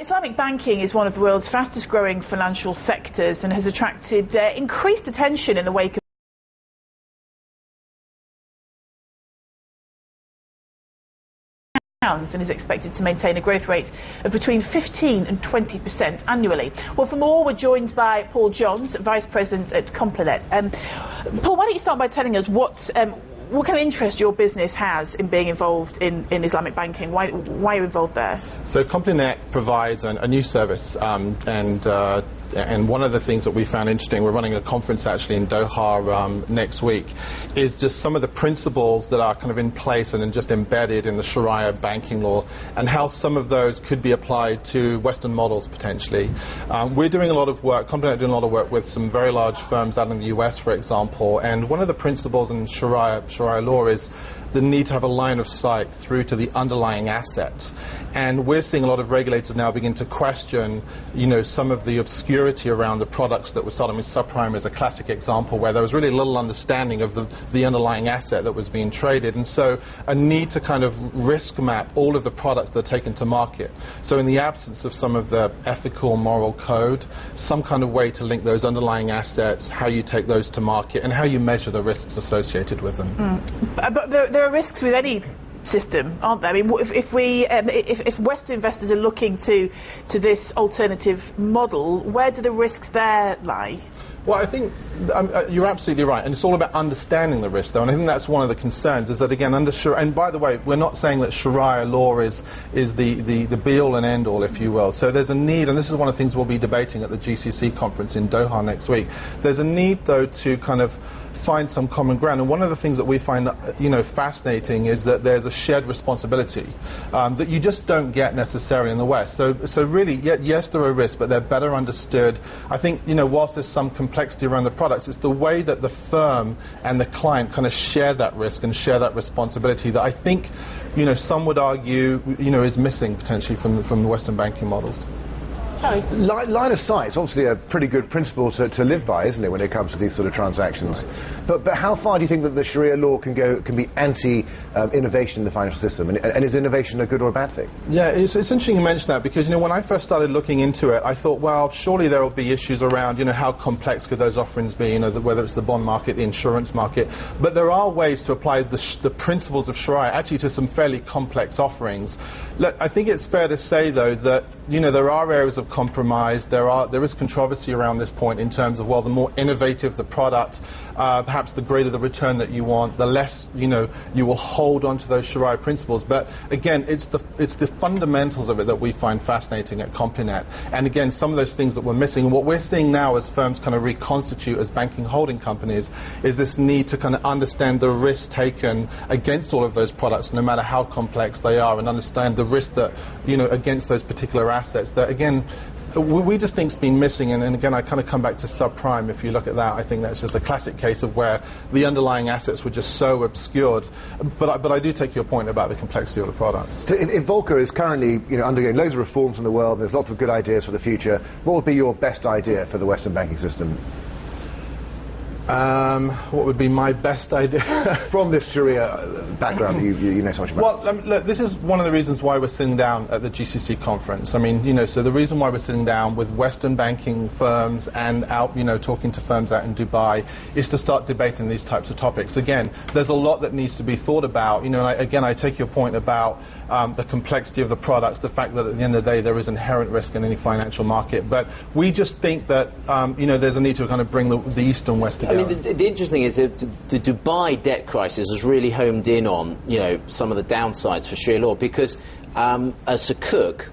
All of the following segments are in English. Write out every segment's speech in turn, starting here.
Islamic banking is one of the world's fastest growing financial sectors and has attracted increased attention in the wake of and is expected to maintain a growth rate of between 15% and 20% annually. Well, for more, we're joined by Paul Johns, Vice President at Complinet. Paul, why don't you start by telling us what kind of interest your business has in being involved in Islamic banking? Why are you involved there? So Complinet provides a new service, and one of the things that we found interesting, we're running a conference actually in Doha next week, is just some of the principles that are kind of in place and just embedded in the Shariah banking law, and how some of those could be applied to Western models potentially. We're doing a lot of work, Complinet doing a lot of work with some very large firms out in the US, for example, and one of the principles in Shariah law is the need to have a line of sight through to the underlying assets. And we're seeing a lot of regulators now begin to question, some of the obscurity around the products that were sold. I mean, subprime is a classic example where there was really little understanding of the underlying asset that was being traded. And so a need to kind of risk map all of the products that are taken to market. So in the absence of some of the ethical, moral code, some kind of way to link those underlying assets, how you take those to market, and how you measure the risks associated with them. But there are risks with any system, aren't there? I mean, if Western investors are looking to this alternative model, where do the risks there lie? Well, I think you're absolutely right, and it's all about understanding the risk, though, and I think that's one of the concerns, is that, again, and by the way, we're not saying that Shariah law is the be-all and end-all, if you will. So there's a need, and this is one of the things we'll be debating at the GCC conference in Doha next week, there's a need, though, to kind of find some common ground, and one of the things that we find, fascinating is that there's a shared responsibility that you just don't get necessarily in the West. So really, yes, there are risks, but they're better understood. I think, whilst there's some complexity around the products, it's the way that the firm and the client kind of share that risk and share that responsibility that I think, some would argue, is missing potentially from the Western banking models. Line of sight is obviously a pretty good principle to live by, isn't it, when it comes to these sort of transactions? But how far do you think that the Sharia law can be anti-innovation in the financial system? And is innovation a good or a bad thing? Yeah, it's interesting you mention that, because when I first started looking into it, I thought, well, surely there will be issues around how complex could those offerings be, whether it's the bond market, the insurance market. But there are ways to apply the principles of Sharia actually to some fairly complex offerings. Look, I think it's fair to say, though, that there are areas of compromise. There is controversy around this point in terms of, well, the more innovative the product, perhaps the greater the return that you want, the less you will hold on to those Sharia principles. But again, it's the fundamentals of it that we find fascinating at Complinet. And again, some of those things that we're missing, and what we're seeing now as firms kind of reconstitute as banking holding companies, is this need to kind of understand the risk taken against all of those products, no matter how complex they are, and understand the risk that against those particular assets that, again, we just think's been missing. And again, I kind of come back to subprime. If you look at that, I think that's just a classic case of where the underlying assets were just so obscured. But I do take your point about the complexity of the products. So if Volcker is currently undergoing loads of reforms in the world, there's lots of good ideas for the future, what would be your best idea for the Western banking system? What would be my best idea? From this Sharia background that you know so much about. Well, look, this is one of the reasons why we're sitting down at the GCC conference. I mean, so the reason why we're sitting down with Western banking firms and out, talking to firms out in Dubai, is to start debating these types of topics. Again, there's a lot that needs to be thought about. I take your point about the complexity of the products, the fact that at the end of the day there is inherent risk in any financial market. But we just think that, there's a need to kind of bring the East and West together. I mean, the interesting thing is that the Dubai debt crisis has really homed in on, some of the downsides for Sharia law, because a sukuk,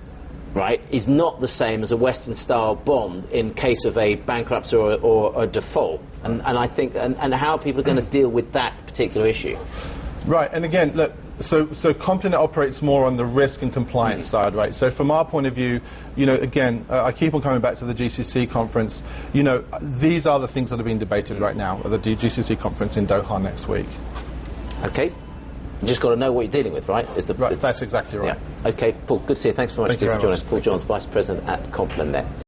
right, is not the same as a Western-style bond in case of a bankruptcy or a default. And I think, and how are people going to deal with that particular issue? Right, and again, look, so Complinet operates more on the risk and compliance side, right? So from our point of view, again, I keep on coming back to the GCC conference. These are the things that are being debated right now at the GCC conference in Doha next week. Okay. You just got to know what you're dealing with, right? Right, that's exactly right. Yeah. Okay, Paul, good to see you. Thanks very much for joining us. Paul Johns, Vice President at Complinet.